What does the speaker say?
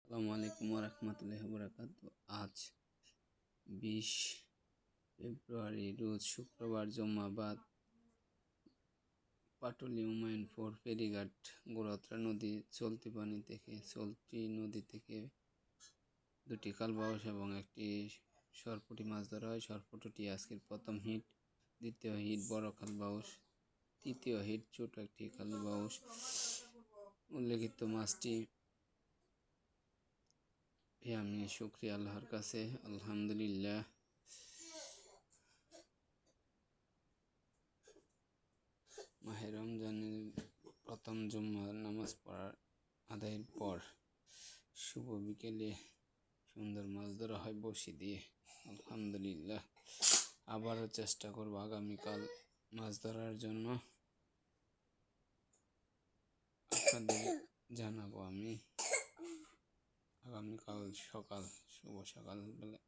আসসালামু আলাইকুম রহমতুল্লাহ বরকাত। আজ 20 ফেব্রুয়ারি রোজ শুক্রবার জুম্মাবাদ পাটুলি হুমায়ুনপুর ফেরিঘাট গোরাতরা নদী চলতি নদী থেকে দুটি কালবাউস এবং একটি সরপুঁটি মাছ ধরা হয়। সরপুঁটিটি আজকের প্রথম হিট, দ্বিতীয় হিট বড় কালবাউস, তৃতীয় হিট ছোট একটি কালবাউস। উল্লেখিত মাছটি আমি শুকরিয়া আল্লাহর কাছে, আলহামদুলিল্লাহ। মাহে রমজানের প্রথম জুম্মার নামাজ পড়ার আদায়ের পর শুভ বিকেলে সুন্দর মাছ ধরা হয় বড়শি দিয়ে, আলহামদুলিল্লাহ। আবারও চেষ্টা করব আগামীকাল মাছ ধরার জন্য, আপনাদের জানাবো আমি আগামীকাল শুভ সকাল বেলা